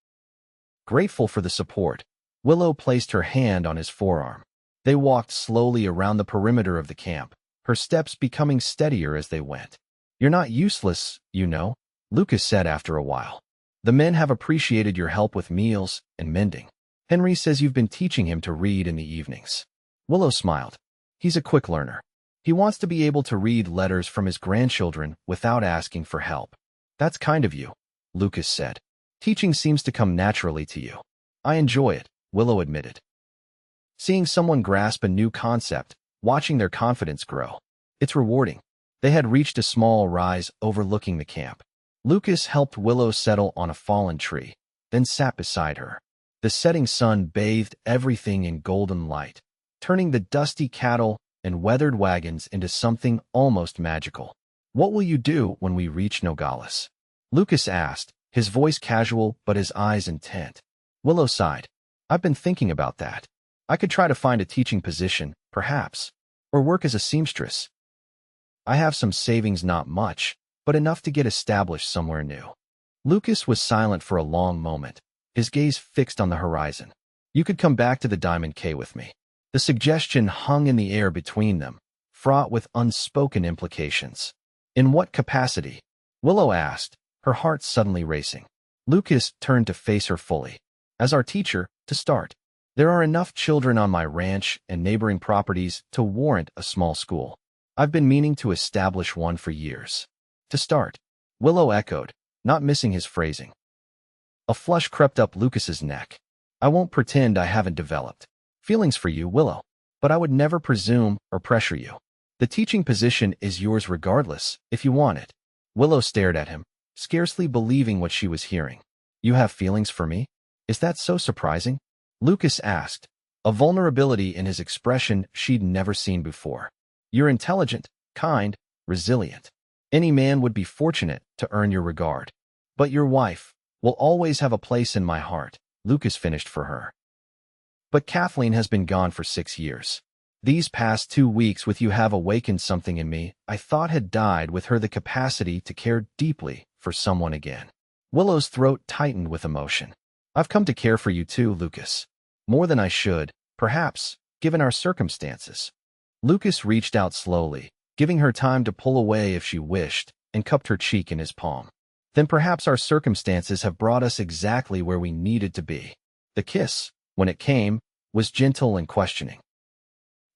Grateful for the support, Willow placed her hand on his forearm. They walked slowly around the perimeter of the camp, her steps becoming steadier as they went. You're not useless, you know, Lucas said after a while. The men have appreciated your help with meals and mending. Henry says you've been teaching him to read in the evenings. Willow smiled. He's a quick learner. He wants to be able to read letters from his grandchildren without asking for help. That's kind of you, Lucas said. Teaching seems to come naturally to you. I enjoy it, Willow admitted. Seeing someone grasp a new concept, watching their confidence grow. It's rewarding. They had reached a small rise overlooking the camp. Lucas helped Willow settle on a fallen tree, then sat beside her. The setting sun bathed everything in golden light, turning the dusty cattle and weathered wagons into something almost magical. What will you do when we reach Nogales? Lucas asked, his voice casual but his eyes intent. Willow sighed. I've been thinking about that. I could try to find a teaching position, perhaps, or work as a seamstress. I have some savings, not much, but enough to get established somewhere new. Lucas was silent for a long moment, his gaze fixed on the horizon. You could come back to the Diamond K with me. The suggestion hung in the air between them, fraught with unspoken implications. In what capacity? Willow asked, her heart suddenly racing. Lucas turned to face her fully. As our teacher, to start. There are enough children on my ranch and neighboring properties to warrant a small school. I've been meaning to establish one for years. To start, Willow echoed, not missing his phrasing. A flush crept up Lucas's neck. I won't pretend I haven't developed feelings for you, Willow, but I would never presume or pressure you. The teaching position is yours regardless, if you want it. Willow stared at him, scarcely believing what she was hearing. You have feelings for me? Is that so surprising? Lucas asked, a vulnerability in his expression she'd never seen before. You're intelligent, kind, resilient. Any man would be fortunate to earn your regard. But your wife will always have a place in my heart, Lucas finished for her. But Kathleen has been gone for 6 years. These past 2 weeks with you have awakened something in me I thought had died, with her the capacity to care deeply for someone again. Willow's throat tightened with emotion. I've come to care for you too, Lucas. More than I should, perhaps, given our circumstances. Lucas reached out slowly, giving her time to pull away if she wished, and cupped her cheek in his palm. Then perhaps our circumstances have brought us exactly where we needed to be. The kiss, when it came, was gentle and questioning.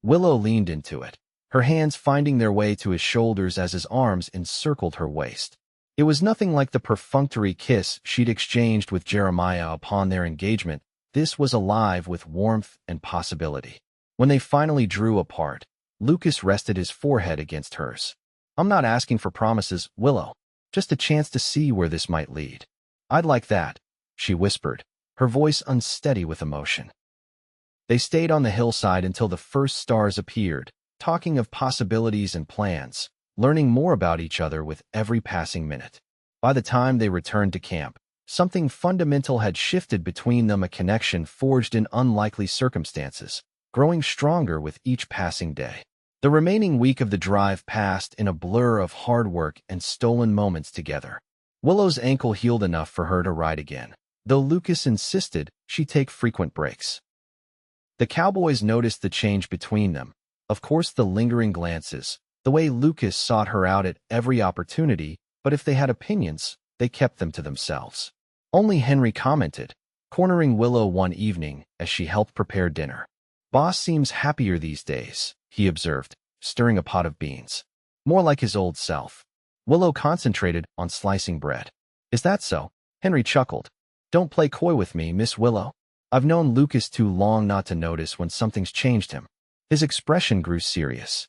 Willow leaned into it, her hands finding their way to his shoulders as his arms encircled her waist. It was nothing like the perfunctory kiss she'd exchanged with Jeremiah upon their engagement. This was alive with warmth and possibility. When they finally drew apart, Lucas rested his forehead against hers. I'm not asking for promises, Willow, just a chance to see where this might lead. I'd like that, she whispered, her voice unsteady with emotion. They stayed on the hillside until the first stars appeared, talking of possibilities and plans, learning more about each other with every passing minute. By the time they returned to camp, something fundamental had shifted between them, a connection forged in unlikely circumstances, growing stronger with each passing day. The remaining week of the drive passed in a blur of hard work and stolen moments together. Willow's ankle healed enough for her to ride again, though Lucas insisted she take frequent breaks. The Cowboys noticed the change between them, of course the lingering glances, the way Lucas sought her out at every opportunity, but if they had opinions, they kept them to themselves. Only Henry commented, cornering Willow one evening as she helped prepare dinner. Boss seems happier these days, he observed, stirring a pot of beans. More like his old self. Willow concentrated on slicing bread. Is that so? Henry chuckled. Don't play coy with me, Miss Willow. I've known Lucas too long not to notice when something's changed him. His expression grew serious.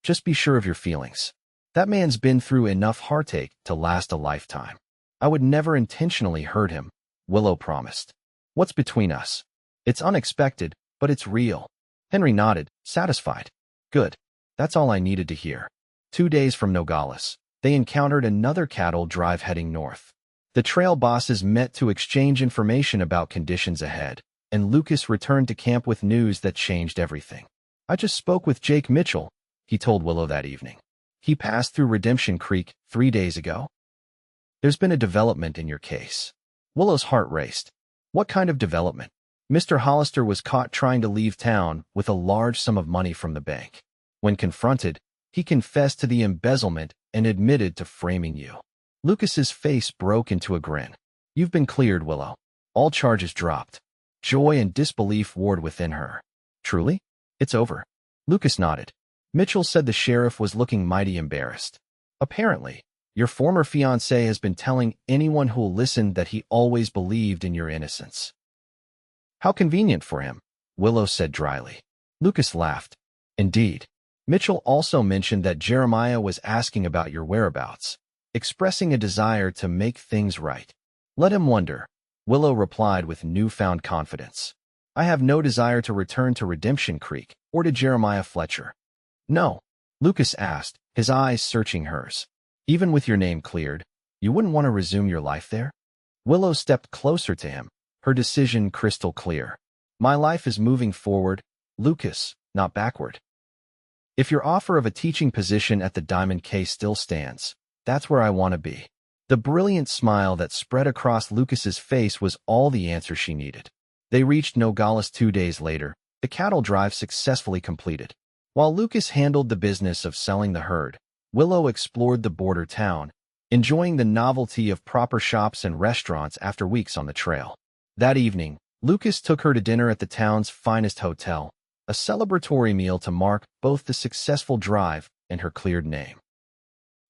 Just be sure of your feelings. That man's been through enough heartache to last a lifetime. I would never intentionally hurt him, Willow promised. What's between us? It's unexpected, but it's real. Henry nodded, satisfied. Good. That's all I needed to hear. 2 days from Nogales, they encountered another cattle drive heading north. The trail bosses met to exchange information about conditions ahead, and Lucas returned to camp with news that changed everything. I just spoke with Jake Mitchell, he told Willow that evening. He passed through Redemption Creek 3 days ago. There's been a development in your case. Willow's heart raced. What kind of development? Mr. Hollister was caught trying to leave town with a large sum of money from the bank. When confronted, he confessed to the embezzlement and admitted to framing you. Lucas's face broke into a grin. You've been cleared, Willow. All charges dropped. Joy and disbelief warred within her. Truly? It's over. Lucas nodded. Mitchell said the sheriff was looking mighty embarrassed. Apparently, your former fiancé has been telling anyone who'll listen that he always believed in your innocence. How convenient for him, Willow said dryly. Lucas laughed. Indeed. Mitchell also mentioned that Jeremiah was asking about your whereabouts, expressing a desire to make things right. Let him wonder, Willow replied with newfound confidence. I have no desire to return to Redemption Creek or to Jeremiah Fletcher. No, Lucas asked, his eyes searching hers. Even with your name cleared, you wouldn't want to resume your life there? Willow stepped closer to him, her decision crystal clear. My life is moving forward, Lucas, not backward. If your offer of a teaching position at the Diamond K still stands, that's where I want to be. The brilliant smile that spread across Lucas's face was all the answer she needed. They reached Nogales 2 days later, the cattle drive successfully completed. While Lucas handled the business of selling the herd, Willow explored the border town, enjoying the novelty of proper shops and restaurants after weeks on the trail. That evening, Lucas took her to dinner at the town's finest hotel, a celebratory meal to mark both the successful drive and her cleared name.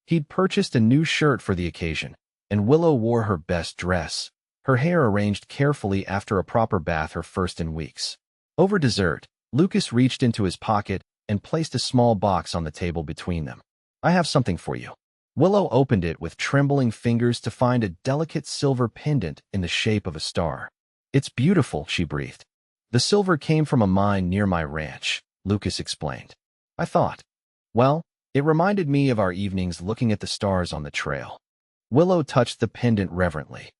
He'd purchased a new shirt for the occasion, and Willow wore her best dress, her hair arranged carefully after a proper bath her first in weeks. Over dessert, Lucas reached into his pocket and placed a small box on the table between them. I have something for you. Willow opened it with trembling fingers to find a delicate silver pendant in the shape of a star. It's beautiful, she breathed. The silver came from a mine near my ranch, Lucas explained. I thought. Well, it reminded me of our evenings looking at the stars on the trail. Willow touched the pendant reverently.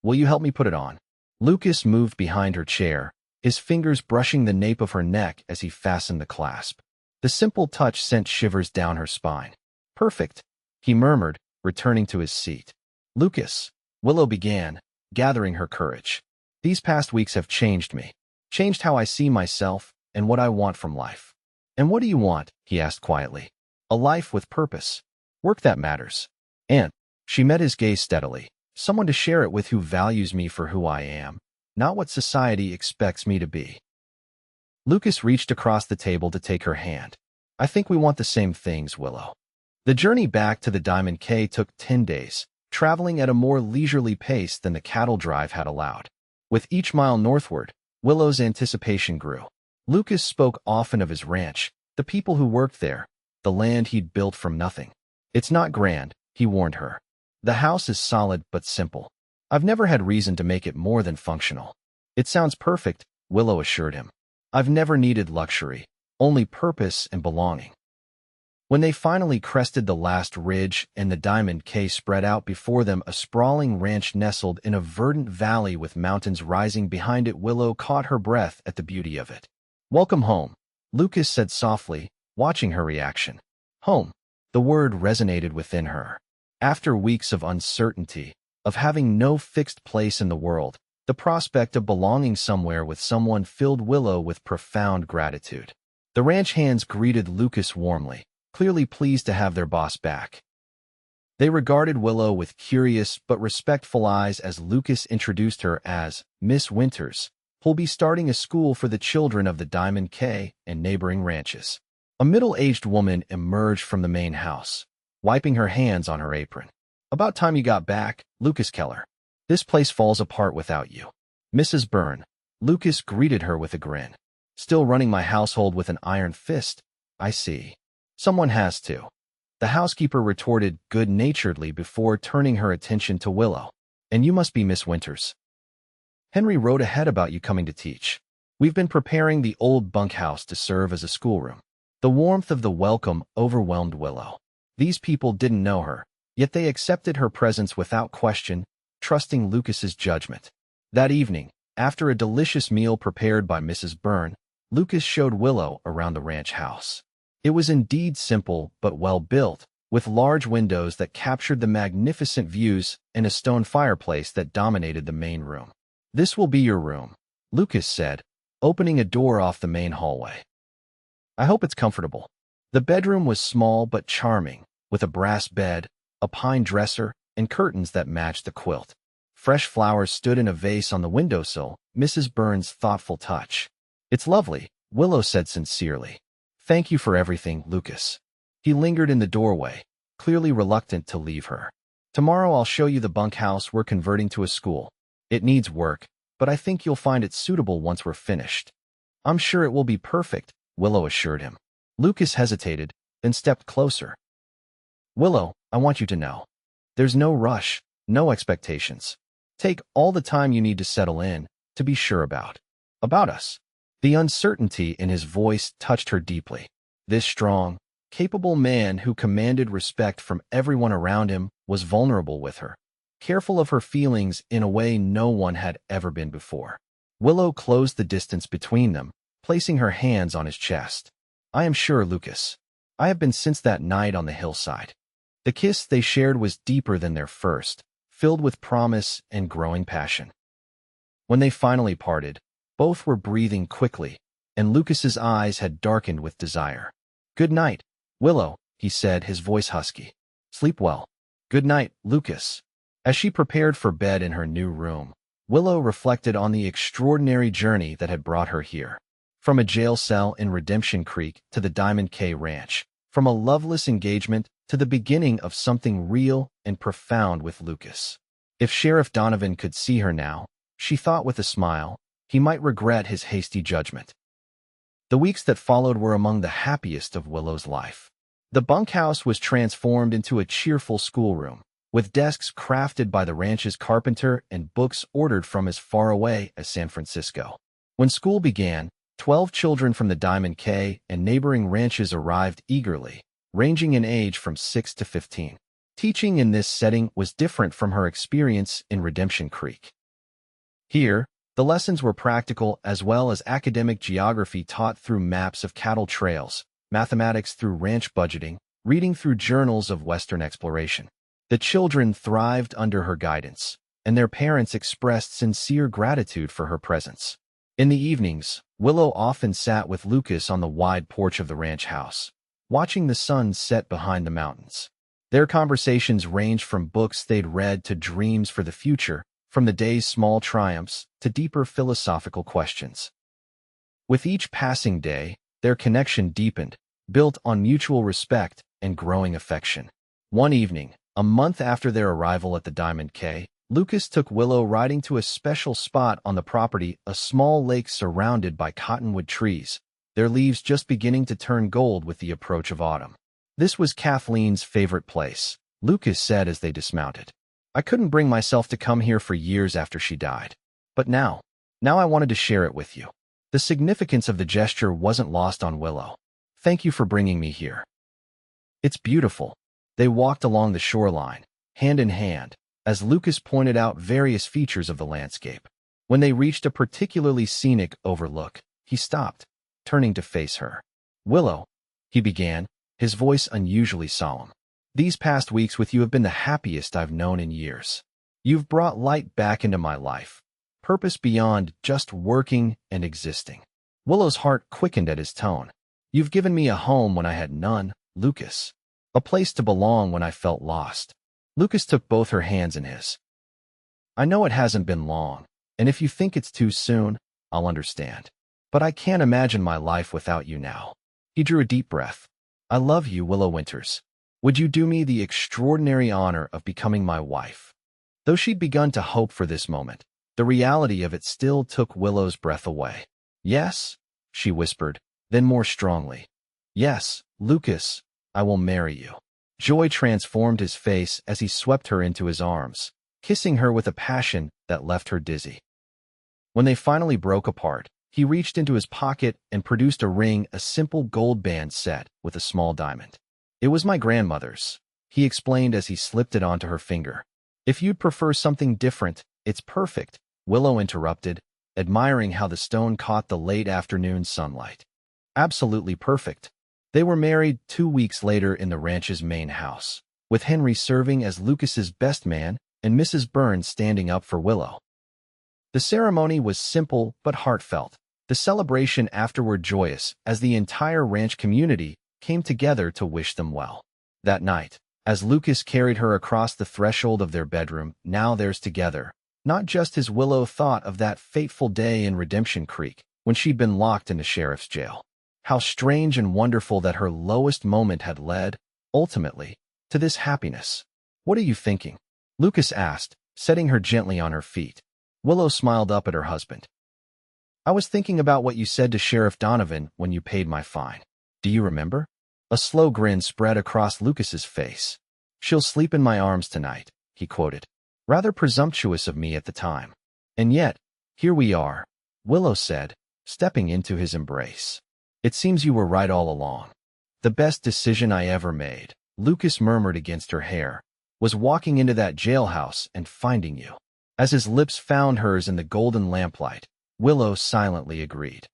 Will you help me put it on? Lucas moved behind her chair, his fingers brushing the nape of her neck as he fastened the clasp. The simple touch sent shivers down her spine. Perfect, he murmured, returning to his seat. Lucas, Willow began, gathering her courage. These past weeks have changed me, changed how I see myself and what I want from life. And what do you want? He asked quietly. A life with purpose. Work that matters. And she met his gaze steadily. Someone to share it with who values me for who I am, not what society expects me to be. Lucas reached across the table to take her hand. I think we want the same things, Willow. The journey back to the Diamond K took 10 days, traveling at a more leisurely pace than the cattle drive had allowed. With each mile northward, Willow's anticipation grew. Lucas spoke often of his ranch, the people who worked there, the land he'd built from nothing. It's not grand, he warned her. The house is solid but simple. I've never had reason to make it more than functional. It sounds perfect, Willow assured him. I've never needed luxury, only purpose and belonging. When they finally crested the last ridge and the Diamond K spread out before them, a sprawling ranch nestled in a verdant valley with mountains rising behind it, Willow caught her breath at the beauty of it. Welcome home, Lucas said softly, watching her reaction. Home. The word resonated within her. After weeks of uncertainty, of having no fixed place in the world, the prospect of belonging somewhere with someone filled Willow with profound gratitude. The ranch hands greeted Lucas warmly, clearly pleased to have their boss back. They regarded Willow with curious but respectful eyes as Lucas introduced her as Miss Winters, who'll be starting a school for the children of the Diamond K and neighboring ranches. A middle-aged woman emerged from the main house, wiping her hands on her apron. About time you got back, Lucas Keller. This place falls apart without you. Mrs. Byrne, Lucas greeted her with a grin. Still running my household with an iron fist? I see. Someone has to. The housekeeper retorted good-naturedly before turning her attention to Willow. And you must be Miss Winters. Henry wrote ahead about you coming to teach. We've been preparing the old bunkhouse to serve as a schoolroom. The warmth of the welcome overwhelmed Willow. These people didn't know her, yet they accepted her presence without question, trusting Lucas's judgment. That evening, after a delicious meal prepared by Mrs. Byrne, Lucas showed Willow around the ranch house. It was indeed simple but well built, with large windows that captured the magnificent views and a stone fireplace that dominated the main room. This will be your room, Lucas said, opening a door off the main hallway. I hope it's comfortable. The bedroom was small but charming, with a brass bed, a pine dresser, and curtains that matched the quilt. Fresh flowers stood in a vase on the windowsill, Mrs. Burns' thoughtful touch. "It's lovely," Willow said sincerely. "Thank you for everything, Lucas." He lingered in the doorway, clearly reluctant to leave her. "Tomorrow I'll show you the bunkhouse we're converting to a school. It needs work, but I think you'll find it suitable once we're finished." "I'm sure it will be perfect," Willow assured him. Lucas hesitated, then stepped closer. "Willow, I want you to know. There's no rush, no expectations. Take all the time you need to settle in, to be sure about us." The uncertainty in his voice touched her deeply. This strong, capable man who commanded respect from everyone around him was vulnerable with her, careful of her feelings in a way no one had ever been before. Willow closed the distance between them, placing her hands on his chest. "I am sure, Lucas. I have been since that night on the hillside." The kiss they shared was deeper than their first, filled with promise and growing passion. When they finally parted, both were breathing quickly, and Lucas's eyes had darkened with desire. "Good night, Willow," he said, his voice husky. "Sleep well." "Good night, Lucas." As she prepared for bed in her new room, Willow reflected on the extraordinary journey that had brought her here. From a jail cell in Redemption Creek to the Diamond K Ranch, from a loveless engagement to the beginning of something real and profound with Lucas. If Sheriff Donovan could see her now, she thought with a smile, he might regret his hasty judgment. The weeks that followed were among the happiest of Willow's life. The bunkhouse was transformed into a cheerful schoolroom, with desks crafted by the ranch's carpenter and books ordered from as far away as San Francisco. When school began, 12 children from the Diamond K and neighboring ranches arrived eagerly, ranging in age from 6 to 15. Teaching in this setting was different from her experience in Redemption Creek. Here, the lessons were practical as well as academic, geography taught through maps of cattle trails, mathematics through ranch budgeting, reading through journals of Western exploration. The children thrived under her guidance, and their parents expressed sincere gratitude for her presence. In the evenings, Willow often sat with Lucas on the wide porch of the ranch house, watching the sun set behind the mountains. Their conversations ranged from books they'd read to dreams for the future, from the day's small triumphs to deeper philosophical questions. With each passing day, their connection deepened, built on mutual respect and growing affection. One evening, a month after their arrival at the Diamond K, Lucas took Willow riding to a special spot on the property, a small lake surrounded by cottonwood trees, their leaves just beginning to turn gold with the approach of autumn. "This was Kathleen's favorite place," Lucas said as they dismounted. "I couldn't bring myself to come here for years after she died. But now I wanted to share it with you." The significance of the gesture wasn't lost on Willow. "Thank you for bringing me here. It's beautiful." They walked along the shoreline, hand in hand, as Lucas pointed out various features of the landscape. When they reached a particularly scenic overlook, he stopped, turning to face her. "Willow," he began, his voice unusually solemn. "These past weeks with you have been the happiest I've known in years. You've brought light back into my life, purpose beyond just working and existing." Willow's heart quickened at his tone. "You've given me a home when I had none, Lucas. A place to belong when I felt lost." Lucas took both her hands in his. "I know it hasn't been long, and if you think it's too soon, I'll understand. But I can't imagine my life without you now." He drew a deep breath. "I love you, Willow Winters. Would you do me the extraordinary honor of becoming my wife?" Though she'd begun to hope for this moment, the reality of it still took Willow's breath away. "Yes," she whispered, then more strongly. "Yes, Lucas, I will marry you." Joy transformed his face as he swept her into his arms, kissing her with a passion that left her dizzy. When they finally broke apart, he reached into his pocket and produced a ring, a simple gold band set with a small diamond. "It was my grandmother's," he explained as he slipped it onto her finger. "If you'd prefer something different, it's perfect," Willow interrupted, admiring how the stone caught the late afternoon sunlight. "Absolutely perfect." They were married 2 weeks later in the ranch's main house, with Henry serving as Lucas's best man and Mrs. Burns standing up for Willow. The ceremony was simple but heartfelt, the celebration afterward joyous as the entire ranch community came together to wish them well. That night, As Lucas carried her across the threshold of their bedroom, now theirs together, not just as Willow thought of that fateful day in Redemption Creek, when she'd been locked into sheriff's jail. How strange and wonderful that her lowest moment had led, ultimately, to this happiness. "What are you thinking?" Lucas asked, setting her gently on her feet. Willow smiled up at her husband. "I was thinking about what you said to Sheriff Donovan when you paid my fine. Do you remember?" A slow grin spread across Lucas's face. "She'll sleep in my arms tonight," he quoted. Rather presumptuous of me at the time. "And yet, here we are," Willow said, stepping into his embrace. "It seems you were right all along." "The best decision I ever made," Lucas murmured against her hair, "was walking into that jailhouse and finding you." As his lips found hers in the golden lamplight, Willow silently agreed.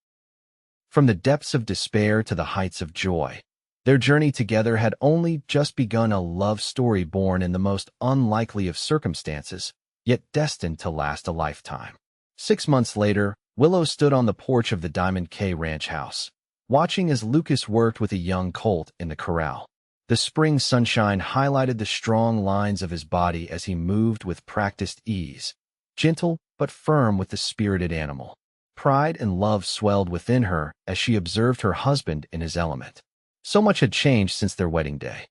From the depths of despair to the heights of joy, their journey together had only just begun, a love story born in the most unlikely of circumstances, yet destined to last a lifetime. 6 months later, Willow stood on the porch of the Diamond K Ranch house, watching as Lucas worked with a young colt in the corral. The spring sunshine highlighted the strong lines of his body as he moved with practiced ease, gentle but firm with the spirited animal. Pride and love swelled within her as she observed her husband in his element. So much had changed since their wedding day.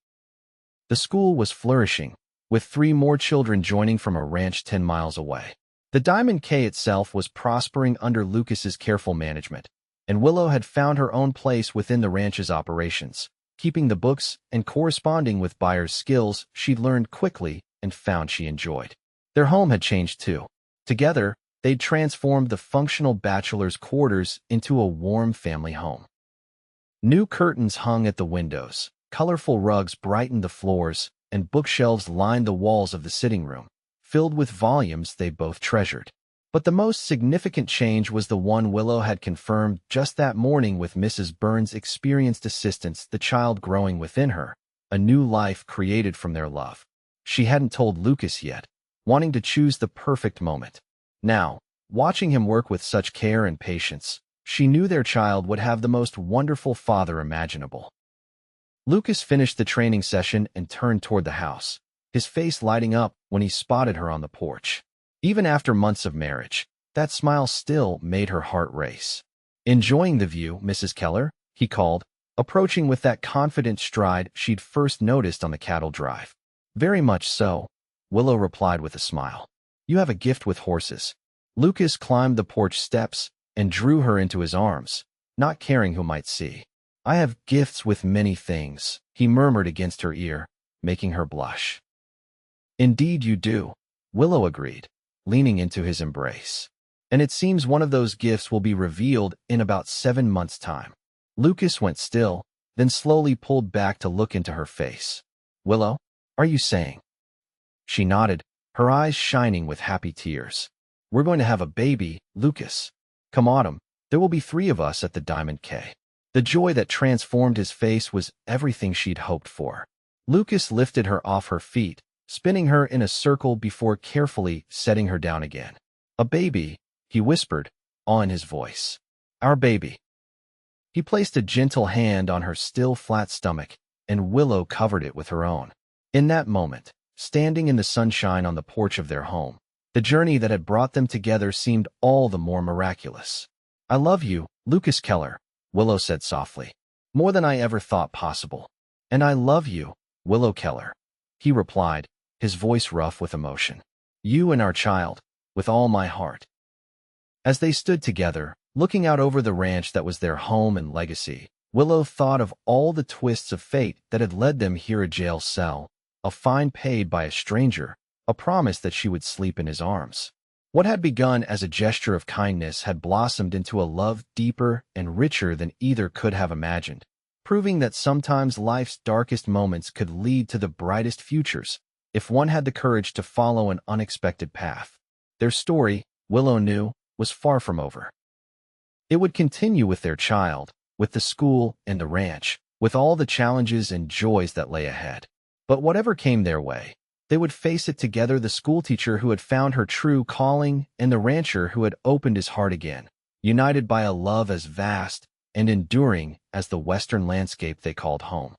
The school was flourishing, with 3 more children joining from a ranch 10 miles away. The Diamond K itself was prospering under Lucas's careful management, and Willow had found her own place within the ranch's operations, keeping the books and corresponding with buyers' skills she'd learned quickly and found she enjoyed. Their home had changed too. Together, they'd transformed the functional bachelor's quarters into a warm family home. New curtains hung at the windows, colorful rugs brightened the floors, and bookshelves lined the walls of the sitting room, filled with volumes they both treasured. But the most significant change was the one Willow had confirmed just that morning with Mrs. Burns' experienced assistance, the child growing within her, a new life created from their love. She hadn't told Lucas yet, wanting to choose the perfect moment. Now, watching him work with such care and patience, she knew their child would have the most wonderful father imaginable. Lucas finished the training session and turned toward the house, his face lighting up when he spotted her on the porch. Even after months of marriage, that smile still made her heart race. "Enjoying the view, Mrs. Keller?" he called, approaching with that confident stride she'd first noticed on the cattle drive. "Very much so," Willow replied with a smile. "You have a gift with horses." Lucas climbed the porch steps and drew her into his arms, not caring who might see. "I have gifts with many things," he murmured against her ear, making her blush. "Indeed you do," Willow agreed, leaning into his embrace. "And it seems one of those gifts will be revealed in about 7 months' time." Lucas went still, then slowly pulled back to look into her face. "Willow, are you saying?" She nodded, her eyes shining with happy tears. "We're going to have a baby, Lucas. Come autumn, there will be 3 of us at the Diamond K." The joy that transformed his face was everything she'd hoped for. Lucas lifted her off her feet, spinning her in a circle before carefully setting her down again. "A baby," he whispered, awe in his voice. "Our baby." He placed a gentle hand on her still flat stomach, and Willow covered it with her own. In that moment, standing in the sunshine on the porch of their home, the journey that had brought them together seemed all the more miraculous. "I love you, Lucas Keller," Willow said softly, "more than I ever thought possible." "And I love you, Willow Keller," he replied, his voice rough with emotion. "You and our child, with all my heart." As they stood together, looking out over the ranch that was their home and legacy, Willow thought of all the twists of fate that had led them here: a jail cell, a fine paid by a stranger, a promise that she would sleep in his arms. What had begun as a gesture of kindness had blossomed into a love deeper and richer than either could have imagined, proving that sometimes life's darkest moments could lead to the brightest futures, if one had the courage to follow an unexpected path. Their story, Willow knew, was far from over. It would continue with their child, with the school and the ranch, with all the challenges and joys that lay ahead. But whatever came their way, they would face it together: the schoolteacher who had found her true calling and the rancher who had opened his heart again, united by a love as vast and enduring as the western landscape they called home.